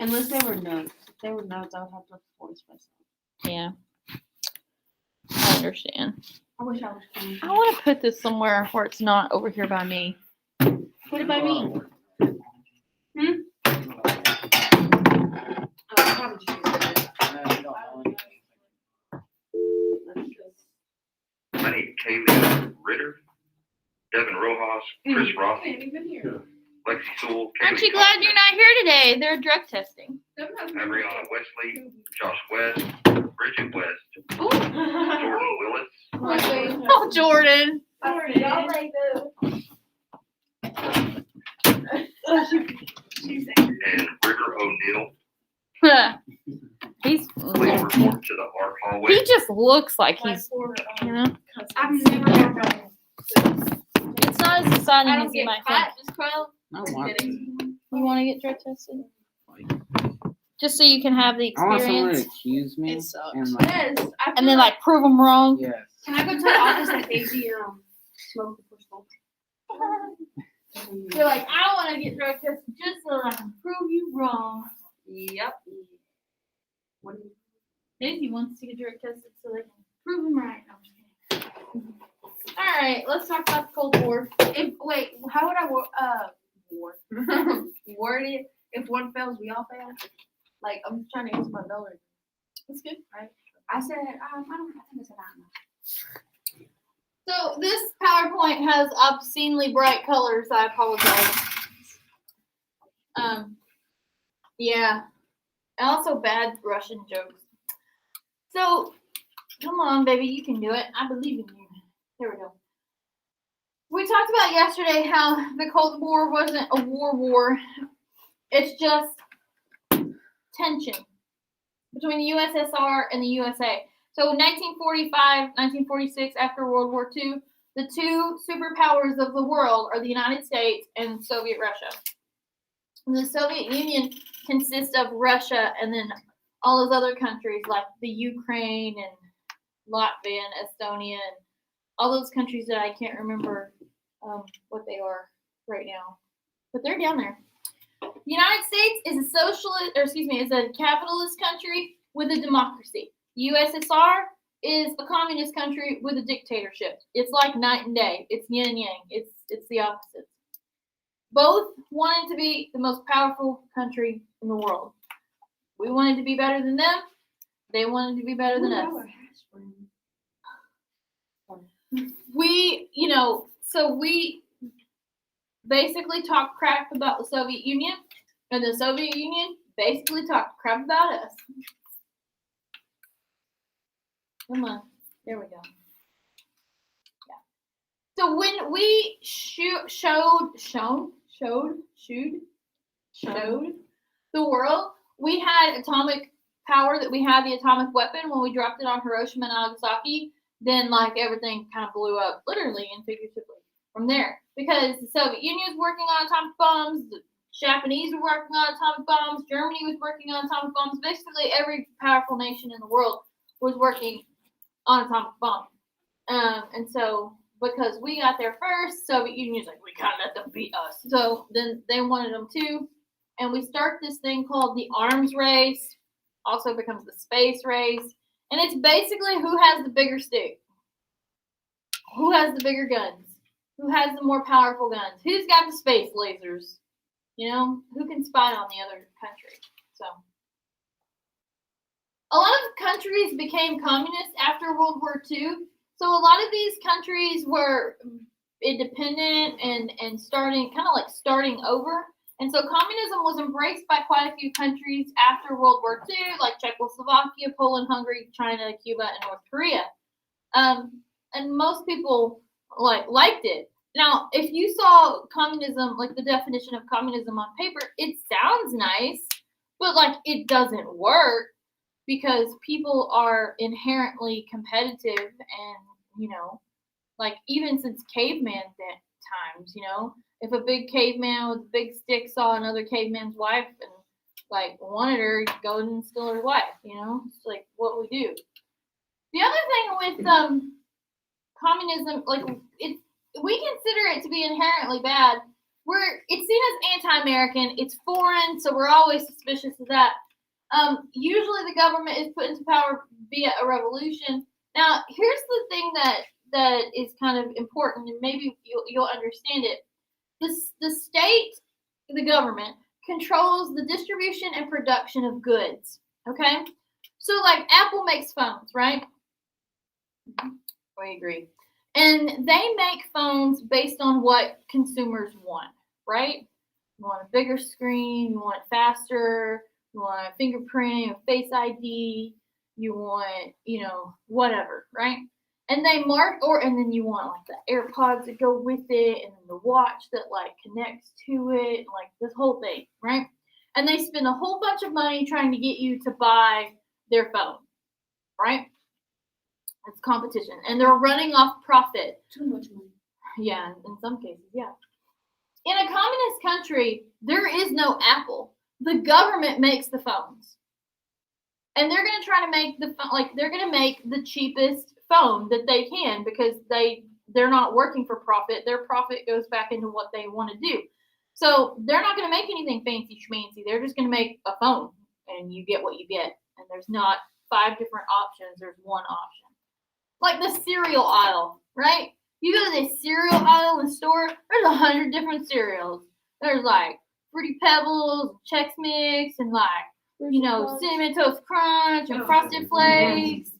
Unless they were notes. If they were notes, I would have to voice myself. Yeah. I understand. I wish I was coming. I want to put this somewhere where it's not over here by me. Put it by me. Oh, I'll probably just use it. I need Kaylee Ritter, Devin Rojas, Chris Roth, Lexi Sewell, Aren't you Kaylee glad you're not here today? They're drug testing. Ariana Wesley, Josh West, Bridget West, Jordan Willis, Oh, Jordan. and River O'Neill. He's. Please report to the art hallway. He just looks like he's. You know, I've never it's not as exciting as you might think. I want. You want to get drug tested? Just so you can have the I want someone to experience accuse me It sucks. and like, Yes. and then like prove them wrong. yes. Can I go to the office like Daisy smoke before school? You're like, I want to get drug tested just so I can prove you wrong. Yep. What do you? Daisy wants to get drug tested so they can prove him right. No, I'm just kidding. All right, let's talk about the Cold War. Wait, how would I word it? If one fails, we all fail. Like I'm just trying to use my dollar. That's good. Right? I said I think I said I don't know. So this PowerPoint has obscenely bright colors. I apologize. Yeah, and also bad Russian jokes. So, come on, baby, you can do it. I believe in you. There we go. We talked about yesterday how the Cold War wasn't a war. It's just tension between the USSR and the USA. So in 1945, 1946, after World War II, the two superpowers of the world are the United States and Soviet Russia. And the Soviet Union consists of Russia and then all those other countries like the Ukraine and Latvia and Estonia and all those countries that I can't remember what they are right now. But they're down there. The United States is is a capitalist country with a democracy. The USSR is a communist country with a dictatorship. It's like night and day. It's yin and yang. It's the opposites. Both wanted to be the most powerful country in the world. We wanted to be better than them. They wanted to be better than us. We basically talked crap about the Soviet Union, and the Soviet Union basically talked crap about us. Come on. There we go. Yeah. So when we showed the world, we had atomic power, that we had the atomic weapon when we dropped it on Hiroshima and Nagasaki, then like everything kind of blew up, literally and figuratively, from there. Because the Soviet Union was working on atomic bombs, the Japanese were working on atomic bombs, Germany was working on atomic bombs. Basically, every powerful nation in the world was working on atomic bombs. And so, because we got there first, Soviet Union's like, we can't let them beat us. So then they wanted them too. And we start this thing called the arms race, also becomes the space race. And it's basically who has the bigger stick, who has the bigger guns, who has the more powerful guns, who's got the space lasers, you know, who can spy on the other country. So a lot of countries became communist after World War II. So a lot of these countries were independent and starting over. And so communism was embraced by quite a few countries after World War II, like Czechoslovakia, Poland, Hungary, China, Cuba, and North Korea. And most people liked it. Now, if you saw communism, like the definition of communism on paper, it sounds nice, but like it doesn't work because people are inherently competitive and, you know, like even since caveman times, you know, if a big caveman with a big stick saw another caveman's wife and like wanted her, he'd go and steal her wife, you know? It's like what we do. The other thing with communism, like we consider it to be inherently bad it's seen as anti-American. It's foreign, so we're always suspicious of that. Usually the government is put into power via a revolution. Now, here's the thing that is kind of important, and maybe you'll understand it. The state, the government, controls the distribution and production of goods. Okay? So, like, Apple makes phones, right? We agree. And they make phones based on what consumers want, right? You want a bigger screen, you want it faster, you want a fingerprint, a face ID, you want, whatever, right? And they and then you want like the AirPods that go with it, and then the watch that like connects to it, like this whole thing, right? And they spend a whole bunch of money trying to get you to buy their phone, right? It's competition, and they're running off profit. Too much money. Yeah, in some cases, yeah. In a communist country, there is no Apple. The government makes the phones, and they're going to try to make they're going to make the cheapest phone that they can, because they're not working for profit. Their profit goes back into what they want to do. So they're not going to make anything fancy schmancy. They're just going to make a phone, and you get what you get. And there's not 5 different options. There's one option. Like the cereal aisle, right? You go to the cereal aisle in the store, there's 100 different cereals. There's like Fruity Pebbles, Chex Mix, and like, Cinnamon Toast Crunch and Frosted Flakes.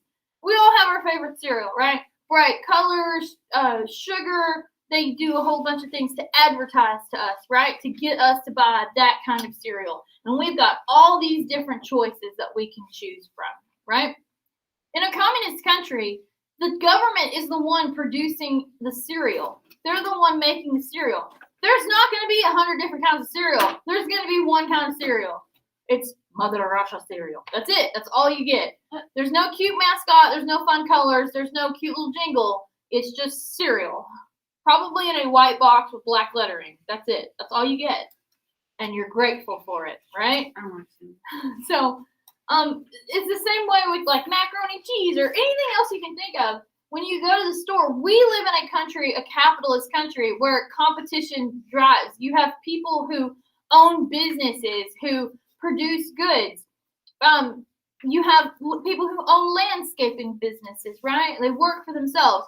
We all have our favorite cereal, right? Bright colors, sugar. They do a whole bunch of things to advertise to us, right? To get us to buy that kind of cereal. And we've got all these different choices that we can choose from, right? In a communist country, the government is the one producing the cereal. They're the one making the cereal. There's not going to be 100 different kinds of cereal. There's going to be one kind of cereal. It's Mother Russia cereal. That's it. That's all you get. There's no cute mascot. There's no fun colors. There's no cute little jingle. It's just cereal. Probably in a white box with black lettering. That's it. That's all you get. And you're grateful for it, right? I want to. So, it's the same way with like macaroni and cheese or anything else you can think of. When you go to the store, we live in a country, a capitalist country, where competition drives. You have people who own businesses, who produce goods. You have people who own landscaping businesses, right? They work for themselves.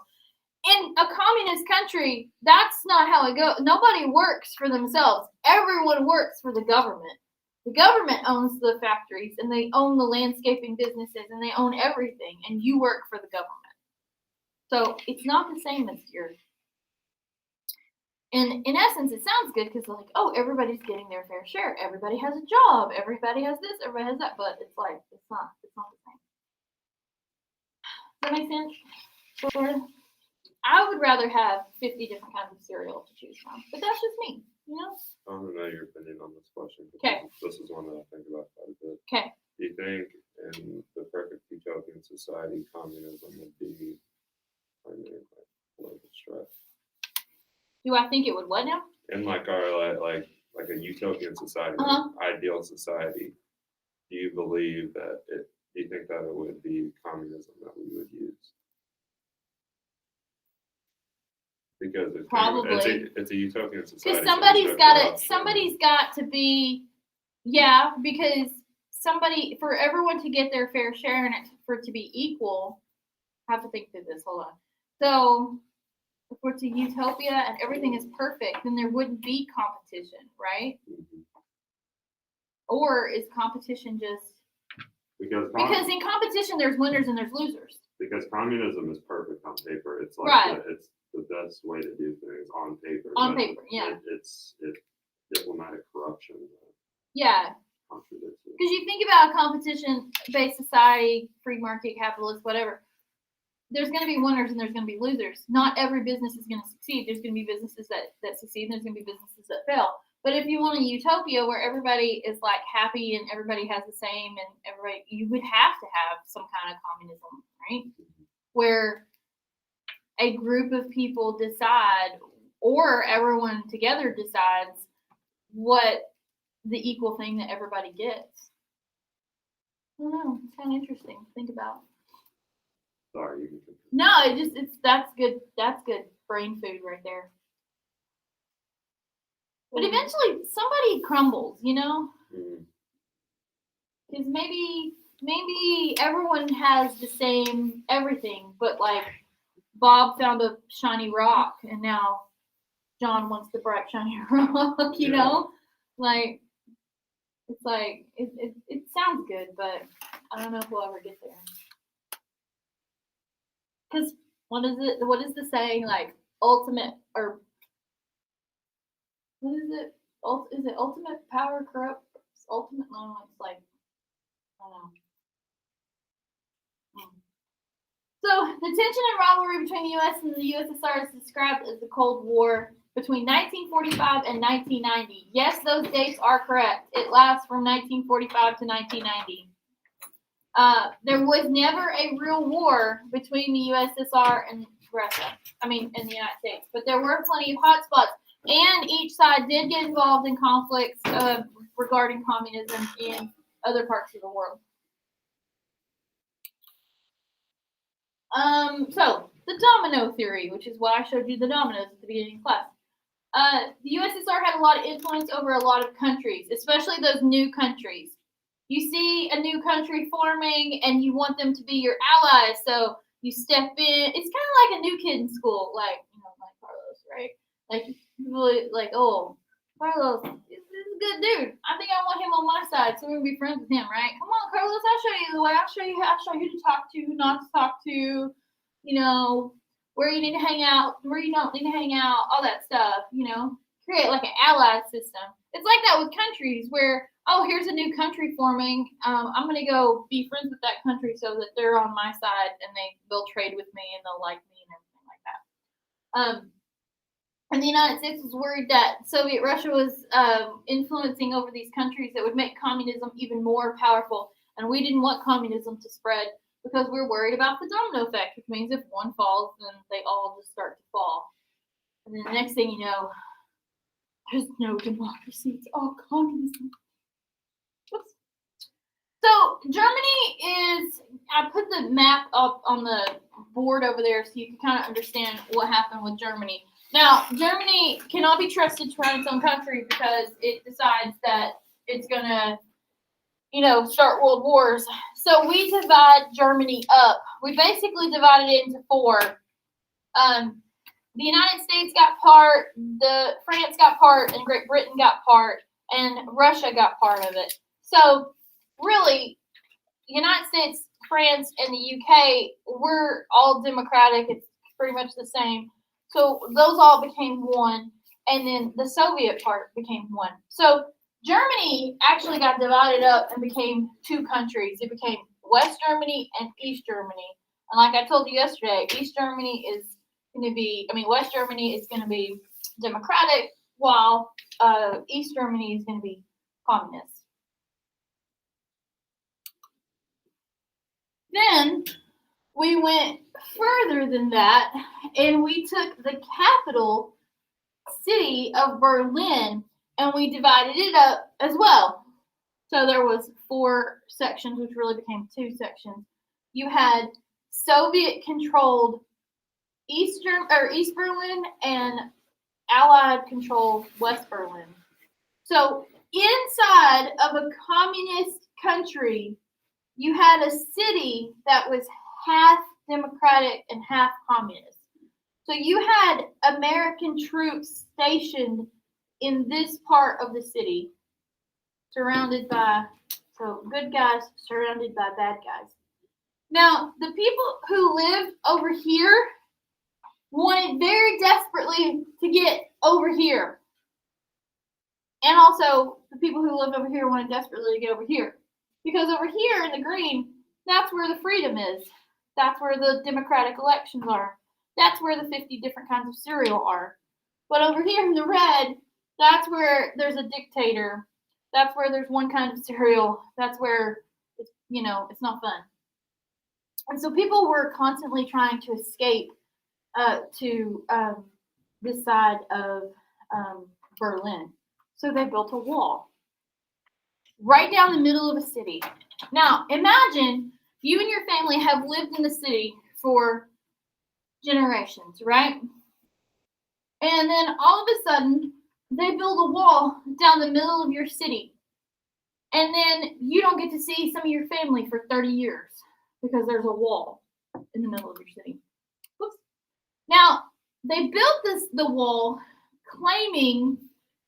In a communist country, that's not how it goes. Nobody works for themselves. Everyone works for the government. The government owns the factories, and they own the landscaping businesses, and they own everything, and you work for the government. So it's not the same as yours. And in essence, it sounds good because like, oh, everybody's getting their fair share. Everybody has a job. Everybody has this. Everybody has that. But it's like, it's not the same. Does that make sense? Sort of. I would rather have 50 different kinds of cereal to choose from, but that's just me, I don't know your opinion on this question. Okay. This is one that I think about quite a bit. Okay. Do you think in the perfect utopian society, communism would be political strife? Do I think it would what now? In like our like a utopian society, ideal society, do you believe that do you think that it would be communism that we would use? Because it's probably it's a utopian society. Because somebody's got to be, because for everyone to get their fair share and for it to be equal, I have to think through this. Hold on. So if we're to utopia and everything is perfect, then there wouldn't be competition, right? Mm-hmm. Or is competition just because in competition there's winners and there's losers. Because communism is perfect on paper. It's like right. It's the best way to do things on paper. On paper, yeah. It's diplomatic corruption. Yeah. Contradicts it. Because you think about a competition-based society, free market, capitalist, whatever. There's going to be winners and there's going to be losers. Not every business is going to succeed. There's going to be businesses that succeed and there's going to be businesses that fail. But if you want a utopia where everybody is like happy and everybody has the same and everybody, you would have to have some kind of communism, right? Where a group of people decide, or everyone together decides, what the equal thing that everybody gets. I don't know. It's kind of interesting to think about. Sorry, you can. No, that's good. That's good brain food right there. But eventually somebody crumbles, you know? Mm. Because maybe everyone has the same everything, but like Bob found a shiny rock and now John wants the bright shiny rock, you know? Like it's like it sounds good, but I don't know if we'll ever get there. Because what is the saying, like ultimate, or what is it? Is it ultimate power corrupts ultimate? No, it's like, I don't know. So the tension and rivalry between the U.S. and the USSR is described as the Cold War between 1945 and 1990. Yes, those dates are correct. It lasts from 1945 to 1990. There was never a real war between the USSR and Russia. I mean, in the United States. But there were plenty of hotspots, and each side did get involved in conflicts regarding communism in other parts of the world. So the domino theory, which is why I showed you the dominoes at the beginning of class. The USSR had a lot of influence over a lot of countries, especially those new countries. You see a new country forming and you want them to be your allies, so you step in. It's kind of like a new kid in school, like, you know, like Carlos, right? Like, really, like, oh, Carlos, this is a good dude. I think I want him on my side, so we're gonna be friends with him, right? Come on, Carlos, I'll show you the way. I'll show you who to talk to, who not to talk to, you know, where you need to hang out, where you don't need to hang out, all that stuff, you know. Create like an ally system. It's like that with countries where, oh, here's a new country forming. I'm gonna go be friends with that country so that they're on my side and they'll trade with me and they'll like me and everything like that. And the United States was worried that Soviet Russia was influencing over these countries that would make communism even more powerful. And we didn't want communism to spread because we're worried about the domino effect, which means if one falls, then they all just start to fall. And then the next thing you know, there's no democracy. It's all communism. Oops. So Germany is, I put the map up on the board over there so you can kind of understand what happened with Germany. Now, Germany cannot be trusted to run its own country because it decides that it's going to, you know, start world wars. So we divide Germany up. We basically divided it into four. The United States got part, France got part, and Great Britain got part, and Russia got part of it. So really, the United States, France, and the UK were all democratic. It's pretty much the same. So those all became one, and then the Soviet part became one. So Germany actually got divided up and became two countries. It became West Germany and East Germany. And like I told you yesterday, West Germany is going to be democratic, while East Germany is going to be communist. Then we went further than that, and we took the capital city of Berlin, and we divided it up as well. So there was 4 sections, which really became 2 sections. You had Soviet-controlled East Berlin and Allied-controlled West Berlin. So inside of a communist country, you had a city that was half democratic and half communist. So you had American troops stationed in this part of the city, surrounded by, so good guys surrounded by bad guys. Now, the people who lived over here wanted very desperately to get over here. And also, the people who lived over here wanted desperately to get over here. Because over here in the green, that's where the freedom is. That's where the democratic elections are. That's where the 50 different kinds of cereal are. But over here in the red, that's where there's a dictator. That's where there's one kind of cereal. That's where, it's not fun. And so people were constantly trying to escape to this side of Berlin. So they built a wall right down the middle of a city. Now, imagine you and your family have lived in the city for generations, right? And then all of a sudden, they build a wall down the middle of your city. And then you don't get to see some of your family for 30 years because there's a wall in the middle of your city. Whoops. Now, they built the wall claiming,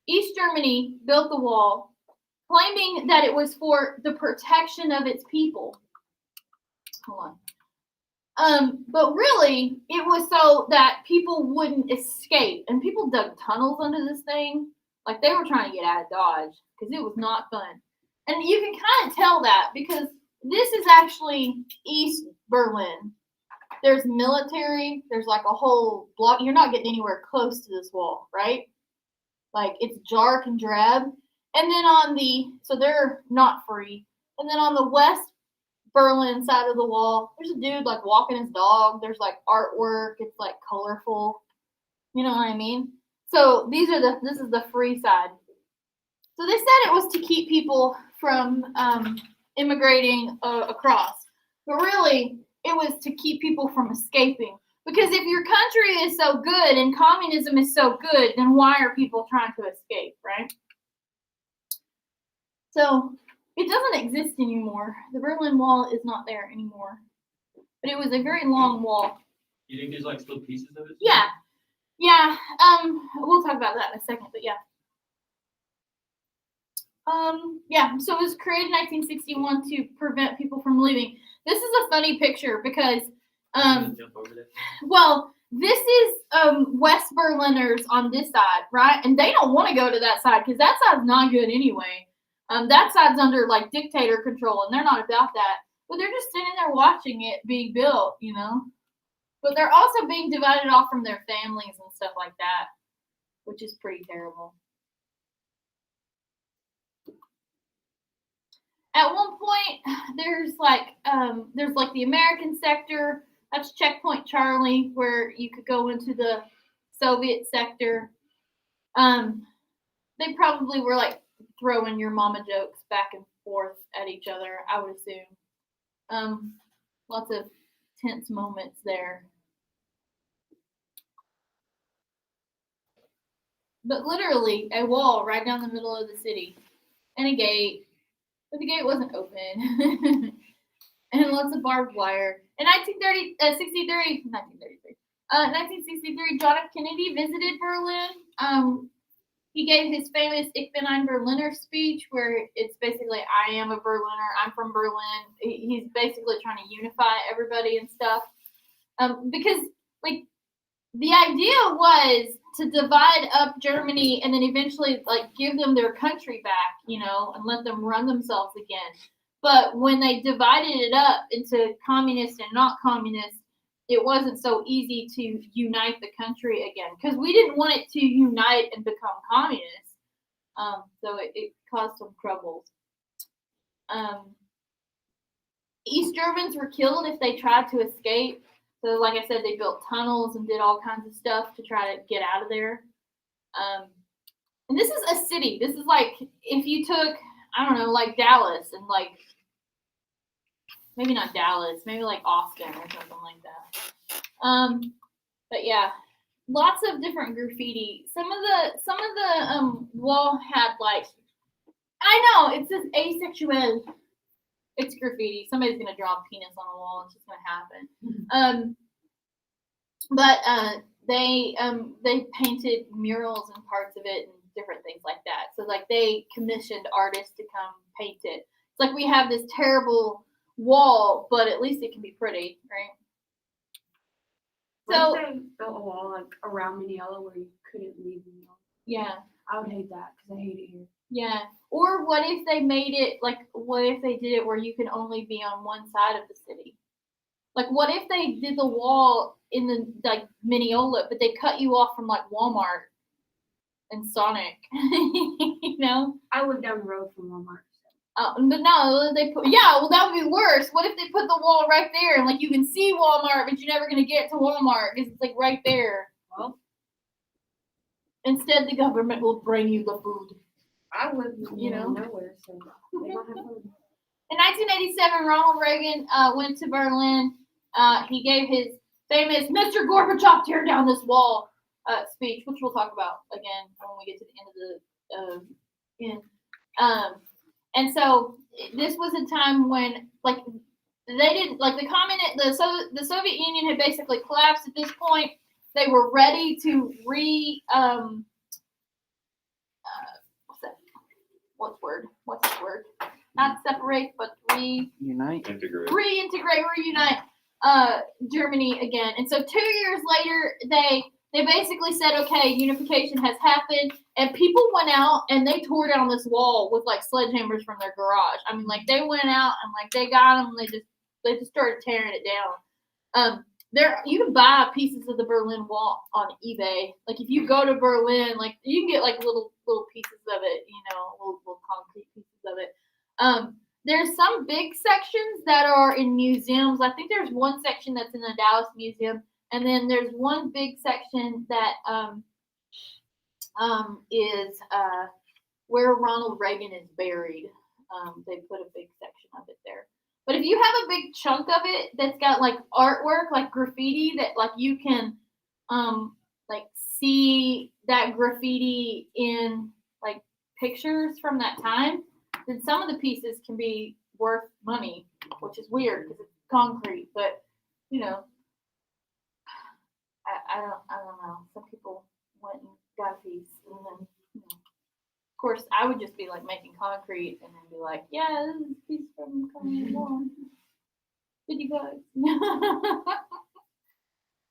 East Germany built the wall claiming that it was for the protection of its people. Hold on. But really, it was so that people wouldn't escape. And people dug tunnels under this thing. Like they were trying to get out of Dodge because it was not fun. And you can kind of tell that because this is actually East Berlin. There's military. There's like a whole block. You're not getting anywhere close to this wall, right? Like it's dark and drab. And then so they're not free. And then on the West Berlin side of the wall, there's a dude like walking his dog. There's like artwork. It's like colorful. You know what I mean? So this is the free side. So they said it was to keep people from immigrating across. But really, it was to keep people from escaping. Because if your country is so good and communism is so good, then why are people trying to escape, right? So it doesn't exist anymore. The Berlin Wall is not there anymore. But it was a very long wall. You think there's like still pieces of it? Yeah. Yeah. We'll talk about that in a second, but yeah. Yeah, so it was created in 1961 to prevent people from leaving. This is a funny picture because, Jump over there. well, this is West Berliners on this side, right? And they don't want to go to that side because that side's not good anyway. That side's under like dictator control, and they're not about that. But they're just sitting there watching it being built, you know. But they're also being divided off from their families and stuff like that, which is pretty terrible. At one point, there's like the American sector. That's Checkpoint Charlie, where you could go into the Soviet sector. They probably were like throwing your mama jokes back and forth at each other, I would assume. Lots of tense moments there. But literally, a wall right down the middle of the city, and a gate. But the gate wasn't open. And lots of barbed wire. In 1963, John F. Kennedy visited Berlin. He gave his famous Ich bin ein Berliner speech, where it's basically, I am a Berliner, I'm from Berlin. He's basically trying to unify everybody and stuff. Because, like, the idea was to divide up Germany and then eventually like give them their country back, you know, and let them run themselves again. But when they divided it up into communist and not communist, it wasn't so easy to unite the country again because we didn't want it to unite and become communist. So it caused some troubles. East Germans were killed if they tried to escape. So, like I said, they built tunnels and did all kinds of stuff to try to get out of there. And this is a city. This is like if you took, I don't know, like Dallas and like, maybe not Dallas, maybe like Austin or something like that. But yeah, lots of different graffiti. Some of the wall had like, I know, it says asexual. It's graffiti. Somebody's gonna draw a penis on a wall. It's just gonna happen. But they painted murals and parts of it and different things like that. So like they commissioned artists to come paint it. It's like we have this terrible wall, but at least it can be pretty, right? So they built a wall like around Mineola where you couldn't leave Mineola. Yeah. I would hate that because I hate it here. Yeah. Or what if they made it like, what if they did it where you can only be on one side of the city? Like, what if they did the wall in the like Mineola, but they cut you off from like Walmart and Sonic? You know? I live down the road from Walmart. But no, they put, yeah, well, that would be worse. What if they put the wall right there and like you can see Walmart, but you're never gonna get to Walmart because it's like right there. Well, instead, the government will bring you the food. I live You know? nowhere, so they don't have food. In 1987, Ronald Reagan went to Berlin. He gave his famous "Mr. Gorbachev, tear down this wall" speech, which we'll talk about again when we get to the end of the end. And so this was a time when like they didn't like the Soviet Union had basically collapsed at this point. They were ready to what's the word? Not separate, but Unite. reunite Germany again. And so 2 years later, they basically said, okay, unification has happened, and people went out and they tore down this wall with like sledgehammers from their garage. I mean, like they went out and like they got them, they just started tearing it down. You can buy pieces of the Berlin Wall on eBay. Like if you go to Berlin, like you can get like little pieces of it, little concrete pieces of it. There's some big sections that are in museums. I think there's one section that's in the Dallas Museum, and then there's one big section that is where Ronald Reagan is buried. They put a big section of it there. But if you have a big chunk of it that's got like artwork, like graffiti, that like you can like see that graffiti in like pictures from that time, then some of the pieces can be worth money, which is weird because it's concrete. But I don't know. Some people went and got a piece, and then of course I would just be like making concrete and then be like, yeah, this is a piece from Communist War. $50.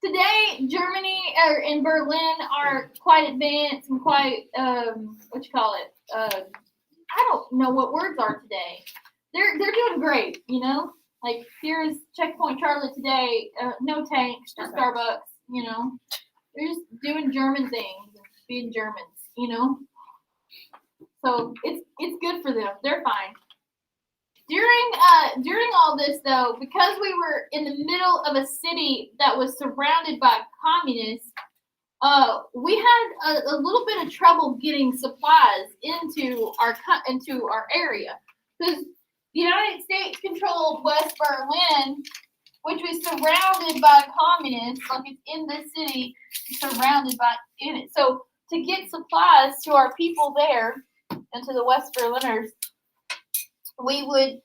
Today, Germany and Berlin are quite advanced and quite I don't know what words are today. They're doing great, Like here's Checkpoint Charlie today, no tanks, just Starbucks, They're just doing German things and being Germans, So it's good for them. They're fine. During all this though, because we were in the middle of a city that was surrounded by communists, we had a little bit of trouble getting supplies into our area because the United States controlled West Berlin, which was surrounded by communists. Like it's in this city, surrounded by in it. So to get supplies to our people there and to the West Berliners, we would,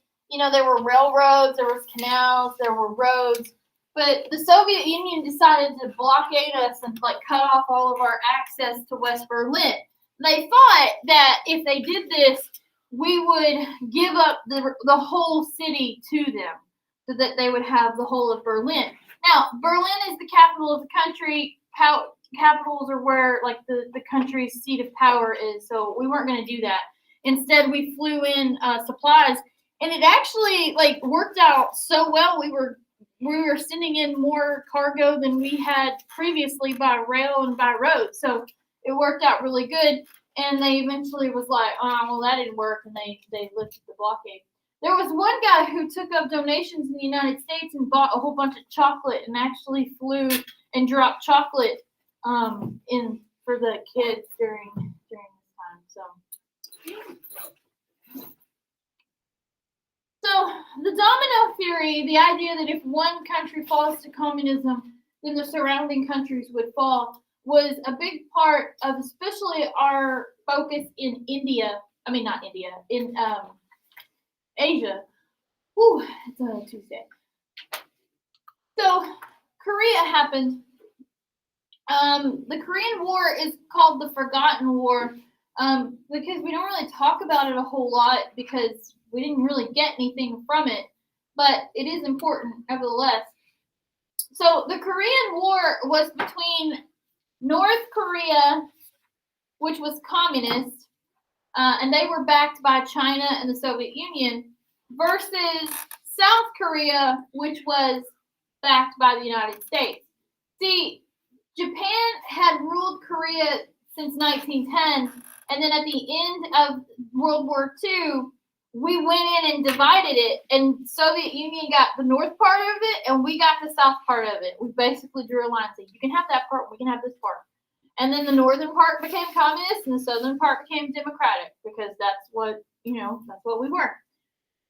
there were railroads, there was canals, there were roads, but the Soviet Union decided to blockade us and like cut off all of our access to West Berlin. They thought that if they did this, we would give up the whole city to them so that they would have the whole of Berlin. Now, Berlin is the capital of the country. Capitals are where like the country's seat of power is, so we weren't going to do that. Instead, we flew in supplies, and it actually like worked out so well. We were sending in more cargo than we had previously by rail and by road, so it worked out really good. And they eventually was like, oh, well, that didn't work, and they lifted the blockade. There was one guy who took up donations in the United States and bought a whole bunch of chocolate and actually flew and dropped chocolate in for the kids during this time. So the domino theory, the idea that if one country falls to communism, then the surrounding countries would fall, was a big part of especially our focus in Asia. Whew, it's a Tuesday. So Korea happened. The Korean War is called the Forgotten War because we don't really talk about it a whole lot because we didn't really get anything from it, but it is important nevertheless. So the Korean War was between North Korea, which was communist, and they were backed by China and the Soviet Union, versus South Korea, which was backed by the United States. See, Japan had ruled Korea since 1910, and then at the end of World War II, we went in and divided it, and Soviet Union got the north part of it, and we got the south part of it. We basically drew a line saying, you can have that part, we can have this part. And then the northern part became communist, and the southern part became democratic, because that's what, that's what we were.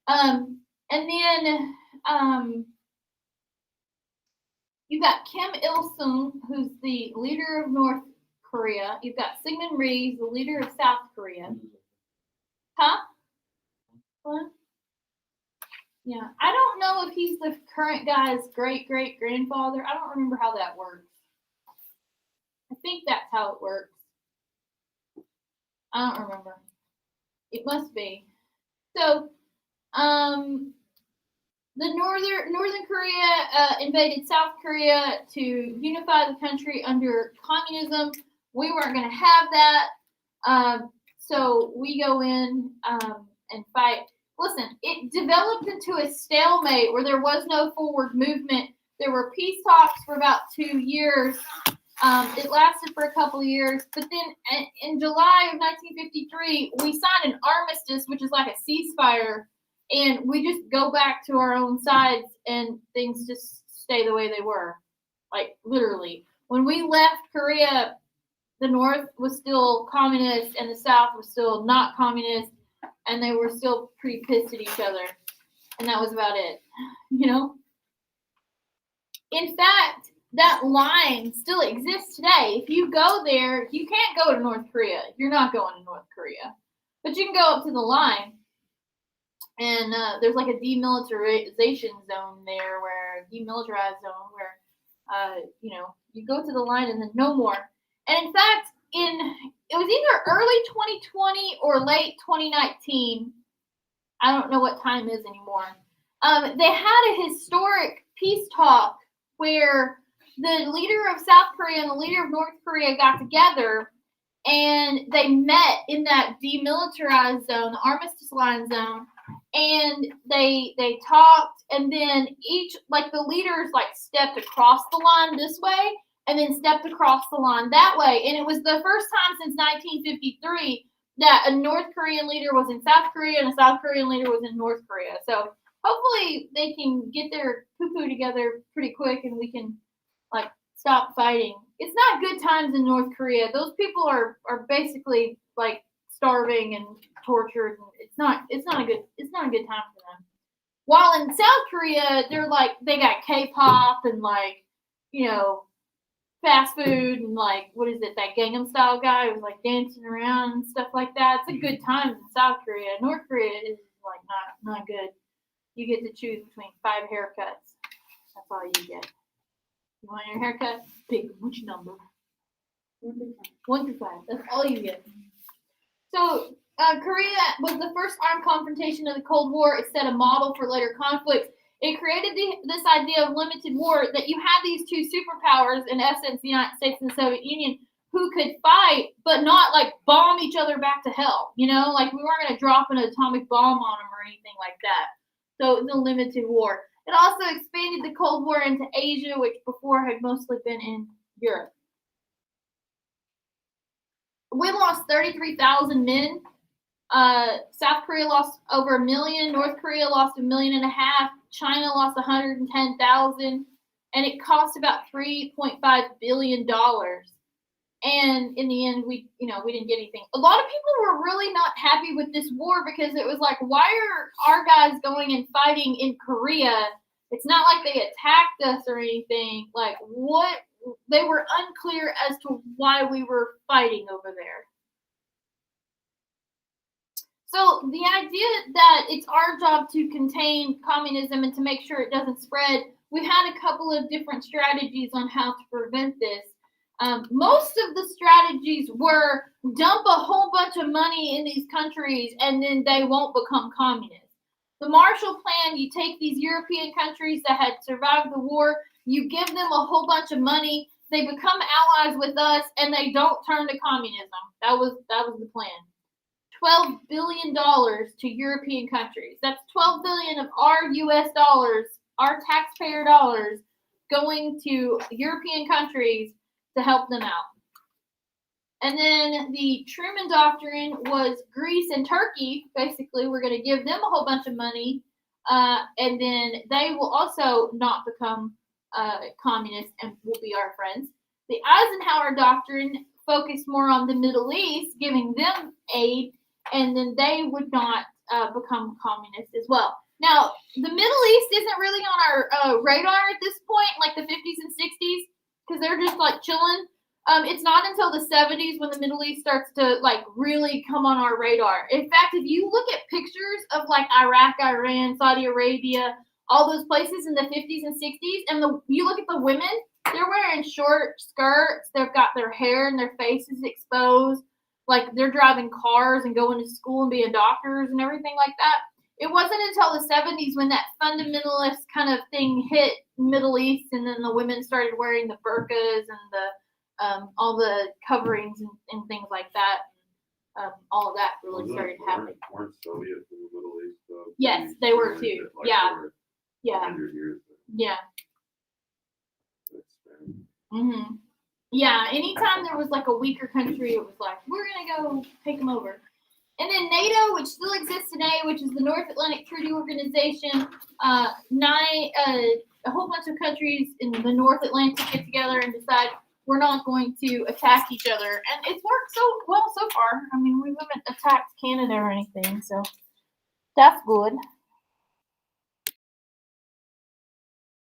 And then you got Kim Il-sung, who's the leader of North Korea. You've got Syngman Rhee, the leader of South Korea. Huh? What? Yeah, I don't know if he's the current guy's great-great-grandfather. I don't remember how that works. I think that's how it works. I don't remember. It must be. So, the Northern Korea invaded South Korea to unify the country under communism. We weren't going to have that, so we go in and fight. Listen, it developed into a stalemate where there was no forward movement. There were peace talks for about 2 years. It lasted for a couple of years, but then in July of 1953, we signed an armistice, which is like a ceasefire, and we just go back to our own sides, and things just stay the way they were, like literally. When we left Korea, the North was still communist, and the South was still not communist, and they were still pretty pissed at each other, and that was about it, you know? In fact, that line still exists today. If you go there, you can't go to North Korea. You're not going to North Korea. But you can go up to the line, and there's like a demilitarization zone there, demilitarized zone where, you go to the line and then no more. And in fact, it was either early 2020 or late 2019. I don't know what time is anymore. They had a historic peace talk where the leader of South Korea and the leader of North Korea got together, and they met in that demilitarized zone, the armistice line zone, and they talked, and then the leaders stepped across the line this way and then stepped across the line that way. And it was the first time since 1953 that a North Korean leader was in South Korea and a South Korean leader was in North Korea. So hopefully they can get their poo-poo together pretty quick and we can stop fighting. It's not good times in North Korea. Those people are basically starving and tortured, and it's not a good time for them. While in South Korea, they got K-pop and fast food and what is it, that Gangnam Style guy who's dancing around and stuff like that. It's a good time in South Korea. North Korea is not good. You get to choose between 5 haircuts. That's all you get. You want your haircut? Pick which number? 1 through 5. That's all you get. So Korea was the first armed confrontation of the Cold War. It set a model for later conflicts. It created this idea of limited war, that you had these two superpowers, in essence, the United States and the Soviet Union, who could fight, but not bomb each other back to hell. We weren't going to drop an atomic bomb on them or anything like that. So it was a limited war. It also expanded the Cold War into Asia, which before had mostly been in Europe. We lost 33,000 men. South Korea lost over 1 million. North Korea lost 1.5 million. China lost 110,000. And it cost about $3.5 billion. And in the end, we didn't get anything. A lot of people were really not happy with this war because it was why are our guys going and fighting in Korea? It's not like they attacked us or anything. What? They were unclear as to why we were fighting over there. So the idea that it's our job to contain communism and to make sure it doesn't spread, we had a couple of different strategies on how to prevent this. Most of the strategies were dump a whole bunch of money in these countries and then they won't become communist. The Marshall Plan, you take these European countries that had survived the war, you give them a whole bunch of money, they become allies with us, and they don't turn to communism. That was the plan. $12 billion to European countries. That's $12 billion of our U.S. dollars, our taxpayer dollars, going to European countries to help them out. And then the Truman Doctrine was Greece and Turkey. Basically, we're going to give them a whole bunch of money, and then they will also not become communists and will be our friends. The Eisenhower Doctrine focused more on the Middle East, giving them aid, and then they would not become communists as well. Now, the Middle East isn't really on our radar at this point, like the 50s and 60s, because they're just chilling. It's not until the 70s when the Middle East starts to like really come on our radar. In fact, if you look at pictures of like Iraq, Iran, Saudi Arabia, all those places in the 50s and 60s, and you look at the women, they're wearing short skirts, they've got their hair and their faces exposed, like they're driving cars and going to school and being doctors and everything like that. It wasn't until the 70s when that fundamentalist kind of thing hit Middle East, and then the women started wearing the burqas and the all the coverings and things like that. All of that really started happening. Weren't Soviets in the Middle East though? Yes, they were too. Like Yeah. for Yeah. 100 years. Yeah. That's been- Mhm. Yeah. Anytime there was like a weaker country, it was like, we're gonna go take them over. And then NATO, which still exists today, which is the North Atlantic Treaty Organization, a whole bunch of countries in the North Atlantic get together and decide we're not going to attack each other. And it's worked so well so far. I mean, we haven't attacked Canada or anything, so that's good.